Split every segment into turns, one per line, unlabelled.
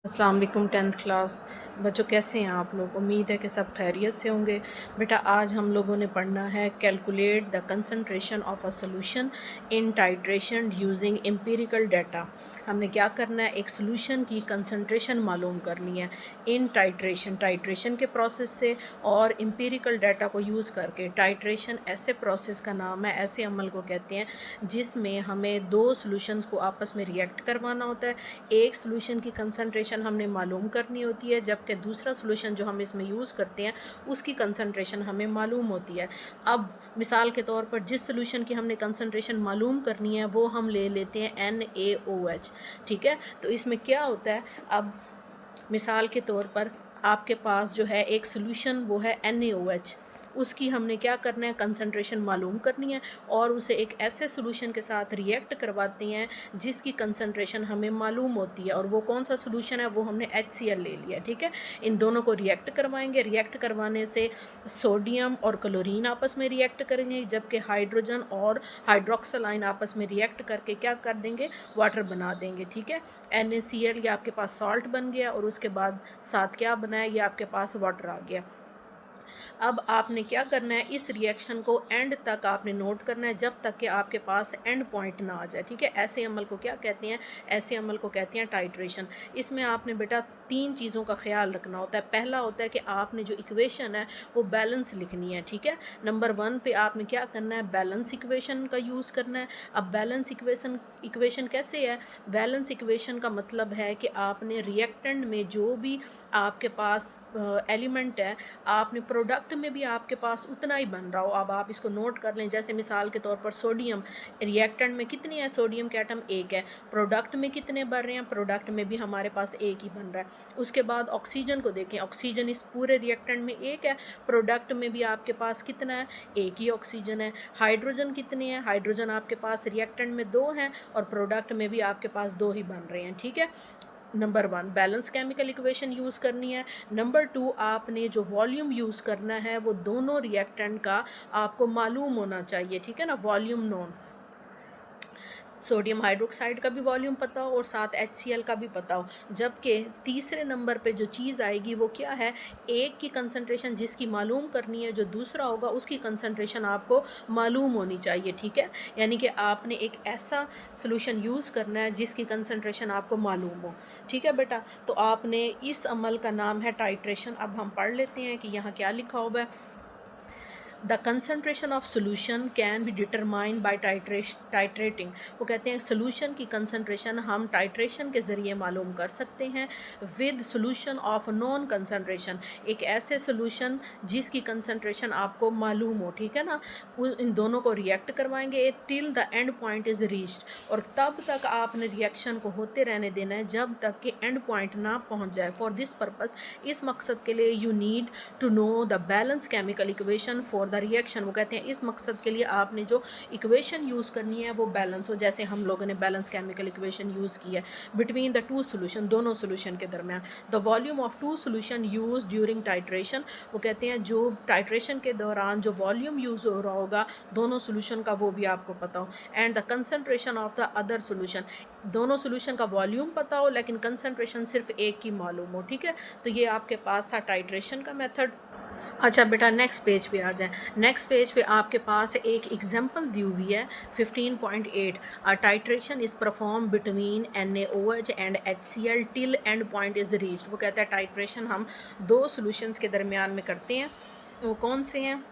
अस्सलाम वालेकुम। 10th class बच्चों, कैसे हैं आप लोग? उम्मीद है कि सब खैरियत से होंगे। बेटा, आज हम लोगों ने पढ़ना है calculate the concentration of a solution in titration using empirical data. हमने क्या करना है, एक सॉल्यूशन की कंसंट्रेशन मालूम करनी है इन टाइट्रेशन के प्रोसेस से और एम्पिरिकल डाटा को यूज़ करके। टाइट्रेशन ऐसे प्रोसेस का नाम है, ऐसे अमल को कहते हैं जिसमें हमें दो सॉल्यूशंस को आपस में रिएक्ट करवाना होता है। एक सॉल्यूशन की कंसंट्रेशन हमने मालूम करनी होती है, जबकि दूसरा सॉल्यूशन जो हम इसमें यूज़ करते हैं उसकी कंसंट्रेशन हमें मालूम होती है। अब मिसाल के तौर पर जिस सॉल्यूशन की हमने कंसंट्रेशन मालूम करनी है वो हम ले लेते हैं NaOH। ठीक है, तो इसमें क्या होता है, अब मिसाल के तौर पर आपके पास जो है एक सॉल्यूशन वो है NaOH, उसकी हमने क्या करना है, कंसंट्रेशन मालूम करनी है और उसे एक ऐसे सॉल्यूशन के साथ रिएक्ट करवाते हैं जिसकी कंसंट्रेशन हमें मालूम होती है। और वो कौन सा सॉल्यूशन है, वो हमने HCl ले लिया। ठीक है, इन दोनों को रिएक्ट करवाएंगे। रिएक्ट करवाने से सोडियम और क्लोरीन आपस में रिएक्ट करेंगे, जबकि हाइड्रोजन और हाइड्रोक्सिल आयन आपस में रिएक्ट करके क्या कर देंगे, वाटर बना देंगे। ठीक है, NaCl ये आपके पास सॉल्ट बन गया और उसके बाद साथ क्या बनाया, ये आपके पास वाटर आ गया। अब आपने क्या करना है, इस रिएक्शन को एंड तक आपने नोट करना है जब तक कि आपके पास एंड पॉइंट ना आ जाए। ठीक है, ऐसे अमल को क्या कहते हैं, ऐसे अमल को कहते हैं टाइट्रेशन। इसमें आपने बेटा तीन चीज़ों का ख्याल रखना होता है। पहला होता है कि आपने जो इक्वेशन है वो बैलेंस लिखनी है। ठीक है, नंबर 1 पे आपने क्या करना है, बैलेंस इक्वेशन का यूज़ करना है। अब बैलेंस इक्वेशन कैसे है, बैलेंस इक्वेशन का मतलब है कि आपने रिएक्टेंट में जो भी आपके पास एलिमेंट है, आपने प्रोडक्ट में भी आपके पास उतना ही बन रहा हो। अब आप इसको नोट कर लें, जैसे मिसाल के तौर पर सोडियम, रिएक्टेंट में कितनी है सोडियम के एटम, एक है। प्रोडक्ट में कितने बन रहे हैं, प्रोडक्ट में भी हमारे पास एक ही बन रहा है। उसके बाद ऑक्सीजन को देखें, ऑक्सीजन इस पूरे रिएक्टेंट में एक है, प्रोडक्ट में भी आपके पास कितना है, एक ही ऑक्सीजन है। हाइड्रोजन कितने हैं, हाइड्रोजन आपके पास रिएक्टेंट में 2 हैं और प्रोडक्ट में भी आपके पास 2 ही बन रहे हैं। ठीक है, number 1 balance chemical equation use करनी है। नंबर 2 आपने जो वॉल्यूम यूज़ करना है वो दोनों रिएक्टेंट का आपको मालूम होना चाहिए। ठीक है ना, वॉल्यूम नोन, सोडियम हाइड्रोक्साइड का भी वॉल्यूम पता हो और साथ HCl का भी पता हो। जबकि तीसरे नंबर पे जो चीज़ आएगी वो क्या है, एक की कंसंट्रेशन जिसकी मालूम करनी है, जो दूसरा होगा उसकी कंसंट्रेशन आपको मालूम होनी चाहिए। ठीक है, यानी कि आपने एक ऐसा सॉल्यूशन यूज़ करना है जिसकी कंसंट्रेशन आपको मालूम हो। ठीक है बेटा, तो आपने इस अमल का नाम है टाइट्रेशन। अब हम पढ़ लेते हैं कि यहाँ क्या लिखा हुआ है। The concentration of solution can be determine by titrating. वो कहते हैं सोल्यूशन की कंसनट्रेशन हम टाइट्रेशन के ज़रिए मालूम कर सकते हैं with solution of known concentration, एक ऐसे सोल्यूशन जिसकी कंसनट्रेशन आपको मालूम हो। ठीक है ना, इन दोनों को रिएक्ट करवाएंगे till the end point is reached, और तब तक आपने रिएक्शन को होते रहने देना है जब तक कि एंड पॉइंट ना पहुंच जाए। फॉर दिस पर्पस, इस मकसद के लिए you need to know the balance chemical equation for the reaction. वो कहते हैं इस मकसद के लिए आपने जो इक्वेशन यूज़ करनी है वो बैलेंस हो, जैसे हम लोगों ने बैलेंस केमिकल इक्वेशन यूज़ की है बिटवीन द टू सोल्यूशन, दोनों सोल्यूशन के दरमियान। The volume of two solution use during titration, वो कहते हैं जो टाइट्रेशन के दौरान जो वॉल्यूम यूज़ हो रहा होगा दोनों सोल्यूशन का वो भी आपको पता हो। And the concentration of the other solution, दोनों सोल्यूशन का वॉल्यूम पता हो लेकिन कंसनट्रेशन सिर्फ एक की मालूम हो। ठीक है, तो ये आपके पास था टाइट्रेशन का मेथड। अच्छा बेटा, नेक्स्ट पेज पे आ जाए। नेक्स्ट पेज पे आपके पास एक एग्जांपल दी हुई है 15.8। Titration is perform between NaOH and HCl till and point is reached. वो कहता है टाइट्रेशन हम दो सॉल्यूशंस के दरमियान में करते हैं, वो कौन से हैं,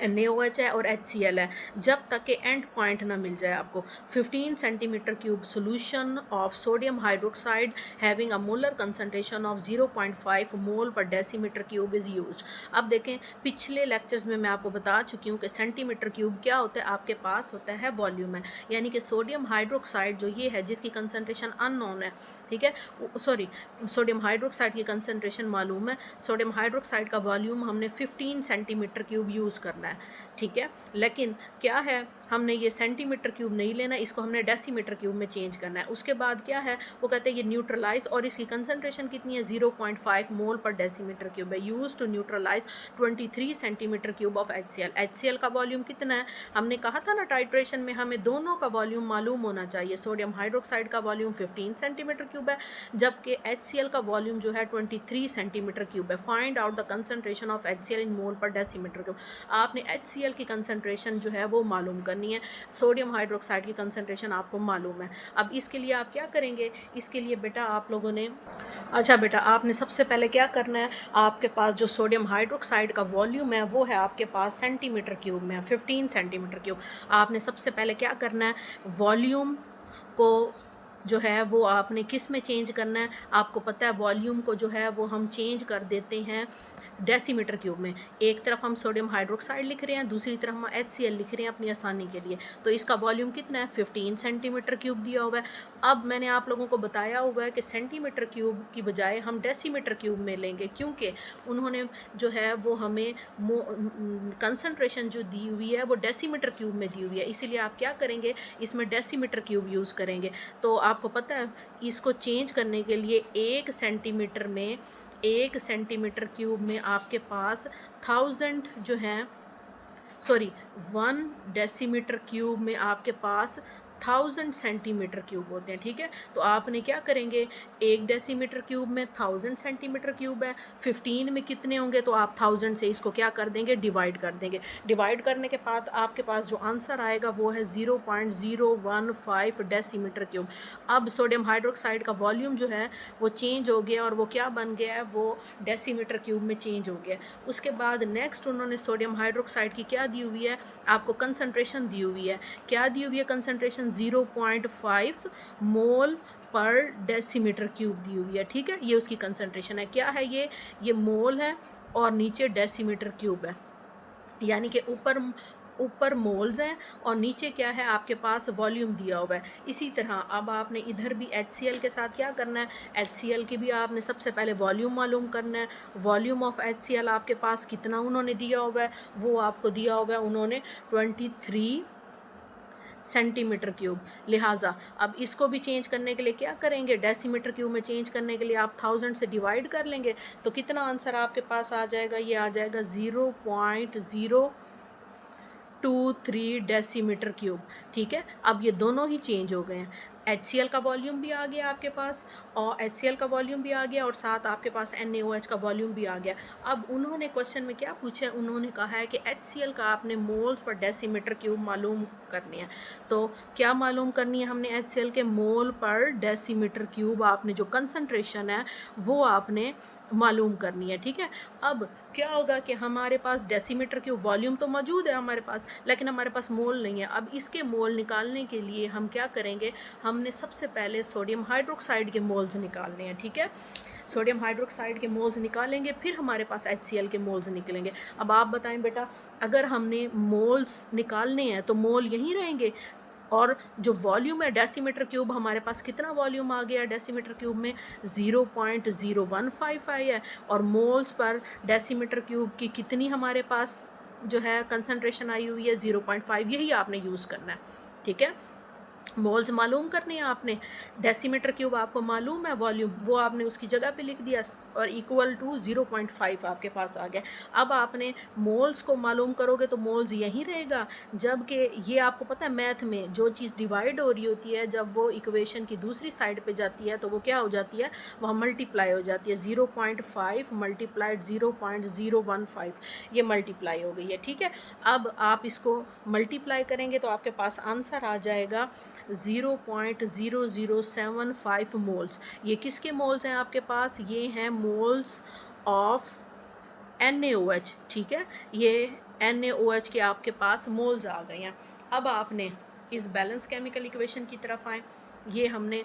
NaOH है और HCl है, जब तक कि एंड पॉइंट ना मिल जाए आपको। 15 centimetre cube solution of sodium hydroxide having a molar concentration of 0.5 mole पर डेसीमीटर क्यूब इज़ यूज्ड। अब देखें, पिछले लेक्चर्स में मैं आपको बता चुकी हूँ कि सेंटीमीटर क्यूब क्या होता है, आपके पास होता है वॉल्यूम है, यानी कि सोडियम हाइड्रोक्साइड जो ये है जिसकी कंसंट्रेशन अननोन है। ठीक है, सॉरी, सोडियम हाइड्रोक्साइड की कंसंट्रेशन मालूम है, सोडियम हाइड्रोक्साइड का वॉल्यूम हमने 15 सेंटीमीटर क्यूब यूज़ करना है। ठीक है, लेकिन क्या है, हमने ये सेंटीमीटर क्यूब नहीं लेना, इसको हमने डेसीमीटर क्यूब में चेंज करना है। उसके बाद क्या है वो कहते हैं ये न्यूट्रलाइज, और इसकी कंसनट्रेशन कितनी है 0.5 मोल पर डेसीमीटर क्यूब है, use to neutralise 23 centimetre cube of HCl। HCl का वॉल्यूम कितना है, हमने कहा था ना टाइट्रेशन में हमें दोनों का वॉल्यूम मालूम होना चाहिए। सोडियम हाइड्रोक्साइड का वॉल्यूम 15 सेंटीमीटर क्यूब है, जबकि HCl का वॉल्यूम जो है 23 सेंटीमीटर क्यूब है। Find out the concentration of HCl इन मोल पर डेसीमीटर क्यूब। आपने HCl की कंसनट्रेशन जो है वो मालूम करनी है, सोडियम हाइड्रोक्साइड की कंसनट्रेशन आपको मालूम है। अब इसके लिए आप क्या करेंगे, इसके लिए बेटा आप लोगों ने अच्छा बेटा आपने सबसे पहले क्या करना है, आपके पास जो सोडियम हाइड्रोक्साइड का वॉल्यूम है वो है आपके पास सेंटीमीटर क्यूब में 15 सेंटीमीटर क्यूब। आपने सबसे पहले क्या करना है, वॉल्यूम को जो है वो आपने किस में चेंज करना है, आपको पता है वॉल्यूम को जो है वो हम चेंज कर देते हैं डेसीमीटर क्यूब में। एक तरफ हम सोडियम हाइड्रोक्साइड लिख रहे हैं, दूसरी तरफ हम HCl लिख रहे हैं अपनी आसानी के लिए। तो इसका वॉल्यूम कितना है 15 सेंटीमीटर क्यूब दिया हुआ है। अब मैंने आप लोगों को बताया हुआ है कि सेंटीमीटर क्यूब की बजाय हम डेसीमीटर क्यूब में लेंगे, क्योंकि उन्होंने जो है वो हमें कंसनट्रेशन जो दी हुई है वो डेसीमीटर क्यूब में दी हुई है, इसीलिए आप क्या करेंगे इसमें डेसीमीटर क्यूब यूज़ करेंगे। तो आपको पता है इसको चेंज करने के लिए 1 सेंटीमीटर क्यूब में आपके पास 1000 जो है 1 डेसीमीटर क्यूब में आपके पास 1000 सेंटीमीटर क्यूब होते हैं, ठीक है। तो आपने क्या करेंगे, 1 डेसीमीटर क्यूब में 1000 सेंटीमीटर क्यूब है, 15 में कितने होंगे, तो आप 1000 से इसको क्या कर देंगे डिवाइड कर देंगे। डिवाइड करने के बाद आपके पास जो आंसर आएगा वो है 0.015 डेसीमीटर क्यूब। अब सोडियम हाइड्रोक्साइड का वॉल्यूम जो है वो चेंज हो गया और वो क्या बन गया है, वो डेसीमीटर क्यूब में चेंज हो गया। उसके बाद नेक्स्ट उन्होंने सोडियम हाइड्रोक्साइड की क्या दी हुई है, आपको कंसनट्रेशन दी हुई है। क्या दी हुई है कंसनट्रेशन, 0.5 मोल पर डेसीमीटर क्यूब दी हुई है, ठीक है। ये उसकी कंसनट्रेशन है, क्या है ये मोल है और नीचे डेसीमीटर क्यूब है, यानी कि ऊपर मोल्स हैं और नीचे क्या है आपके पास वॉल्यूम दिया हुआ है। इसी तरह अब आपने इधर भी HCl के साथ क्या करना है, HCl की भी आपने सबसे पहले वॉल्यूम मालूम करना है। वॉल्यूम ऑफ HCl आपके पास कितना उन्होंने दिया हुआ है, वो आपको दिया हुआ है उन्होंने 23 सेंटीमीटर क्यूब। लिहाजा अब इसको भी चेंज करने के लिए क्या करेंगे, डेसीमीटर क्यूब में चेंज करने के लिए आप 1000 से डिवाइड कर लेंगे, तो कितना आंसर आपके पास आ जाएगा, ये आ जाएगा 0.023 डेसीमीटर क्यूब, ठीक है। अब ये दोनों ही चेंज हो गए हैं, HCl का वॉल्यूम भी आ गया आपके पास, और HCl का वॉल्यूम भी आ गया और साथ आपके पास NaOH का वॉल्यूम भी आ गया। अब उन्होंने क्वेश्चन में क्या पूछा है, उन्होंने कहा है कि HCl का आपने मोल्स पर डेसीमीटर क्यूब मालूम करनी है। तो क्या मालूम करनी है हमने, HCl के मोल पर डेसीमीटर क्यूब आपने जो कंसनट्रेशन है वो आपने मालूम करनी है, ठीक है। अब क्या होगा कि हमारे पास डेसीमीटर क्यूब वॉल्यूम तो मौजूद है हमारे पास, लेकिन हमारे पास मोल नहीं है। अब इसके मोल निकालने के लिए हम क्या करेंगे, हमने सबसे पहले सोडियम हाइड्रोक्साइड के मोल्स निकालने हैं, ठीक है। सोडियम हाइड्रोक्साइड के मोल्स निकालेंगे, फिर हमारे पास HCl के मोल्स निकलेंगे। अब आप बताएं बेटा, अगर हमने मोल्स निकालने हैं तो मोल यहीं रहेंगे, और जो वॉल्यूम है डेसीमीटर क्यूब हमारे पास कितना वॉल्यूम आ गया डेसीमीटर क्यूब में 0.015 आई है, और मोल्स पर डेसीमीटर क्यूब की कितनी हमारे पास जो है कंसनट्रेशन आई हुई है 0.5, यही आपने यूज़ करना है, ठीक है। मोल्स मालूम करने हैं आपने, डेसीमीटर क्यूब आपको मालूम है वॉल्यूम, वो आपने उसकी जगह पे लिख दिया और इक्वल टू 0.5 आपके पास आ गया। अब आपने मोल्स को मालूम करोगे तो मोल्स यहीं रहेगा, जबकि ये आपको पता है मैथ में जो चीज़ डिवाइड हो रही होती है जब वो इक्वेशन की दूसरी साइड पे जाती है तो वो क्या हो जाती है, वह मल्टीप्लाई हो जाती है। 0.5 मल्टीप्लाइड 0.015 ये मल्टीप्लाई हो गई है, ठीक है। अब आप इसको मल्टीप्लाई करेंगे तो आपके पास आंसर आ जाएगा 0.0075 मोल्स। ये किसके मोल्स हैं आपके पास, ये हैं मोल्स ऑफ NaOH, ठीक है। ये NaOH के आपके पास मोल्स आ गए हैं। अब आपने इस बैलेंस केमिकल इक्वेशन की तरफ आए, ये हमने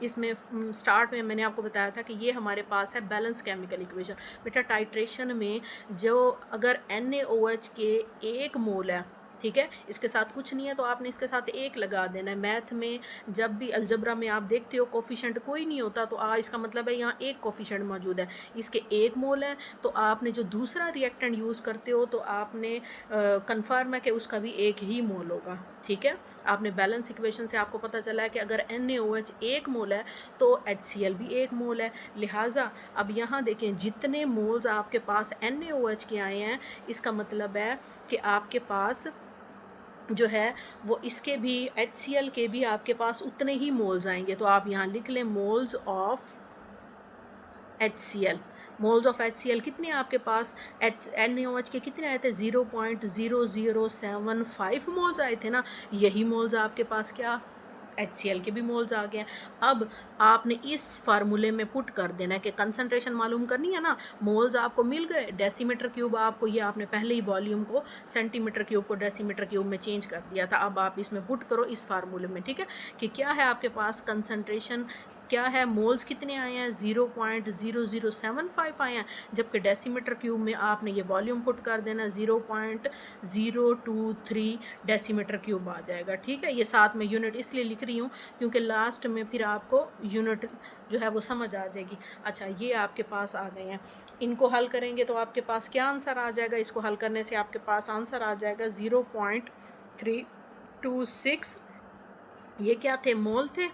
इसमें स्टार्ट में मैंने आपको बताया था कि ये हमारे पास है बैलेंस केमिकल इक्वेशन। बेटा टाइट्रेशन में जो अगर NaOH के 1 मोल है, ठीक है, इसके साथ कुछ नहीं है तो आपने इसके साथ एक लगा देना है। मैथ में जब भी अलजबरा में आप देखते हो कोफिशिएंट कोई नहीं होता तो इसका मतलब है यहाँ एक कोफिशिएंट मौजूद है, इसके एक मोल है, तो आपने जो दूसरा रिएक्टेंट यूज़ करते हो तो आपने कन्फर्म है कि उसका भी एक ही मोल होगा। ठीक है, आपने बैलेंस इक्वेशन से आपको पता चला है कि अगर NaOH एक मोल है तो HCl भी एक मोल है। लिहाजा अब यहाँ देखें जितने मोल्स आपके पास NaOH के आए हैं, इसका मतलब है कि आपके पास जो है वो इसके भी HCl के भी आपके पास उतने ही मोल्स आएंगे। तो आप यहाँ लिख लें moles of HCl। Moles of HCl कितने आपके पास NaOH के कितने आए थे? 0.0075 मोल्स आए थे ना। यही मोल्स आपके पास क्या HCl के भी मोल्स आ गए हैं। अब आपने इस फार्मूले में पुट कर देना है कि कंसंट्रेशन मालूम करनी है ना। मोल्स आपको मिल गए, डेसीमीटर क्यूब आपको, ये आपने पहले ही वॉल्यूम को सेंटीमीटर क्यूब को डेसीमीटर क्यूब में चेंज कर दिया था। अब आप इसमें पुट करो इस फार्मूले में, ठीक है, कि क्या है आपके पास कंसंट्रेशन, क्या है मोल्स कितने आए हैं? 0.0075 आए हैं, जबकि डेसीमीटर क्यूब में आपने ये वॉल्यूम पुट कर देना 0.023 डेसीमीटर क्यूब आ जाएगा। ठीक है, ये साथ में यूनिट इसलिए लिख रही हूँ क्योंकि लास्ट में फिर आपको यूनिट जो है वो समझ आ जाएगी। अच्छा, ये आपके पास आ गए हैं, इनको हल करेंगे तो आपके पास क्या आंसर आ जाएगा? इसको हल करने से आपके पास आंसर आ जाएगा 0.326। ये क्या थे? मोल थे,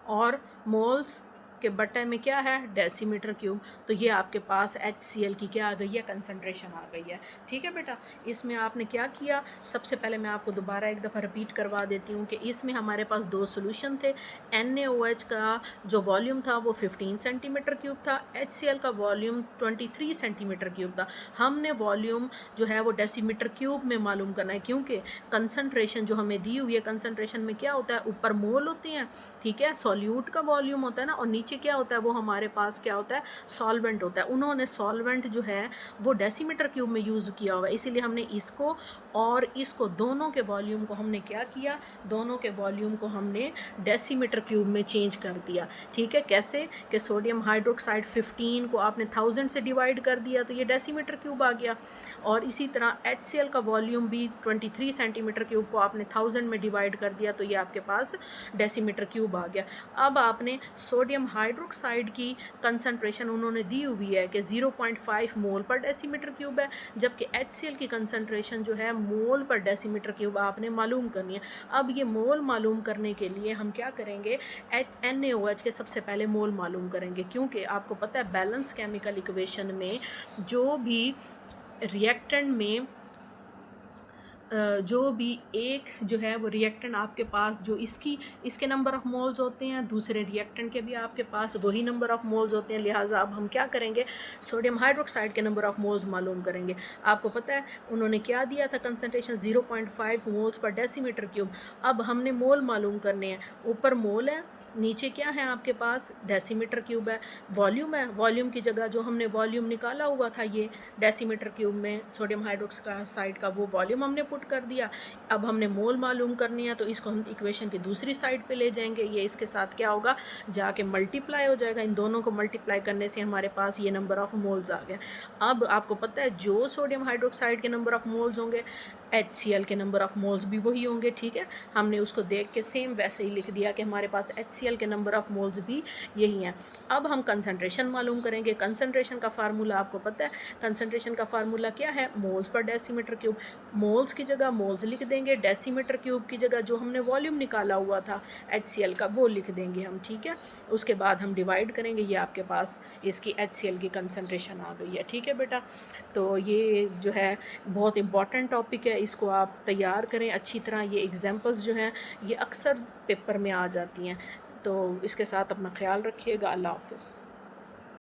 और मोल्स के बटे में क्या है? Decimetre cube. तो ये आपके पास HCl की क्या आ गई है? कंसंट्रेशन आ गई है। ठीक है बेटा, इसमें आपने क्या किया? सबसे पहले मैं आपको दोबारा एक दफ़ा रिपीट करवा देती हूँ कि इसमें हमारे पास दो सोल्यूशन थे। NaOH का जो वॉल्यूम था वो 15 सेंटीमीटर क्यूब था, HCl का वॉल्यूम 23 सेंटीमीटर क्यूब था। हमने वॉल्यूम जो है वो डेसीमीटर क्यूब में मालूम करना है, क्योंकि कंसंट्रेशन जो हमें दी हुई है, कंसंट्रेशन में क्या होता है? ऊपर मोल होते हैं, ठीक है, सॉल्यूट का वॉल्यूम होता है ना, और नीचे क्या होता है? वो हमारे पास क्या होता है? सॉल्वेंट होता है। उन्होंने सॉल्वेंट जो है वो डेसीमीटर क्यूब में यूज़ किया हुआ है, इसीलिए हमने इसको और इसको दोनों के वॉल्यूम को हमने क्या किया? दोनों के वॉल्यूम को हमने डेसीमीटर क्यूब में चेंज कर दिया। ठीक है, कैसे? कि सोडियम हाइड्रोक्साइड 15 को आपने 1000 से डिवाइड कर दिया तो ये डेसीमीटर क्यूब आ गया, और इसी तरह HCl का वॉल्यूम भी 23 सेंटीमीटर क्यूब को आपने 1000 में डिवाइड कर दिया तो ये आपके पास डेसीमीटर क्यूब आ गया। अब आपने सोडियम हाइड्रोक्साइड की कंसंट्रेशन उन्होंने दी हुई है कि 0.5 मोल पर डेसीमीटर क्यूब है, जबकि HCl की कंसंट्रेशन जो है मोल पर डेसीमीटर क्यूब आपने मालूम करनी है। अब ये मोल मालूम करने के लिए हम क्या करेंगे? NaOH के सबसे पहले मोल मालूम करेंगे, क्योंकि आपको पता है बैलेंस केमिकल इक्वेशन में जो भी रिएक्टेंट में जो भी एक जो है वो रिएक्टेंट आपके पास जो इसके नंबर ऑफ़ मोल्स होते हैं, दूसरे रिएक्टेंट के भी आपके पास वही नंबर ऑफ़ मोल्स होते हैं। लिहाजा अब हम क्या करेंगे? सोडियम हाइड्रोक्साइड के नंबर ऑफ़ मोल्स मालूम करेंगे। आपको पता है उन्होंने क्या दिया था? Concentration 0.5 moles per decimetre cube. अब हमने मोल मालूम करने हैं, ऊपर मोल है, नीचे क्या है आपके पास? डेसीमीटर क्यूब है। वॉल्यूम है, वॉल्यूम की जगह जो हमने वॉल्यूम निकाला हुआ था ये डेसीमीटर क्यूब में सोडियम हाइड्रोक्साइड का, वो वॉल्यूम हमने पुट कर दिया। अब हमने मोल मालूम करनी है तो इसको हम इक्वेशन की दूसरी साइड पे ले जाएंगे, ये इसके साथ क्या होगा? जाके मल्टीप्लाई हो जाएगा। इन दोनों को मल्टीप्लाई करने से हमारे पास ये नंबर ऑफ़ मोल्स आ गए। अब आपको पता है जो सोडियम हाइड्रोक्साइड के नंबर ऑफ़ मोल्स होंगे, HCl के नंबर ऑफ़ मोल्स भी वही होंगे। ठीक है, हमने उसको देख के सेम वैसे ही लिख दिया कि हमारे पास HCl के नंबर ऑफ़ मोल्स भी यही हैं। अब हम कंसंट्रेशन मालूम करेंगे। कंसंट्रेशन का फार्मूला आपको पता है, कंसंट्रेशन का फार्मूला क्या है? Moles per decimetre cube. Moles की जगह मोल्स लिख देंगे, डेसीमीटर क्यूब की जगह जो हमने वॉल्यूम निकाला हुआ था HCl का वो लिख देंगे हम। ठीक है, उसके बाद हम डिवाइड करेंगे, ये आपके पास इसकी HCl की कंसंट्रेशन आ गई है। ठीक है बेटा, तो ये जो है बहुत इंपॉर्टेंट टॉपिक है, इसको आप तैयार करें अच्छी तरह। ये एग्जांपल्स जो हैं ये अक्सर पेपर में आ जाती हैं, तो इसके साथ अपना ख्याल रखिएगा। अल्लाह हाफ़िज़।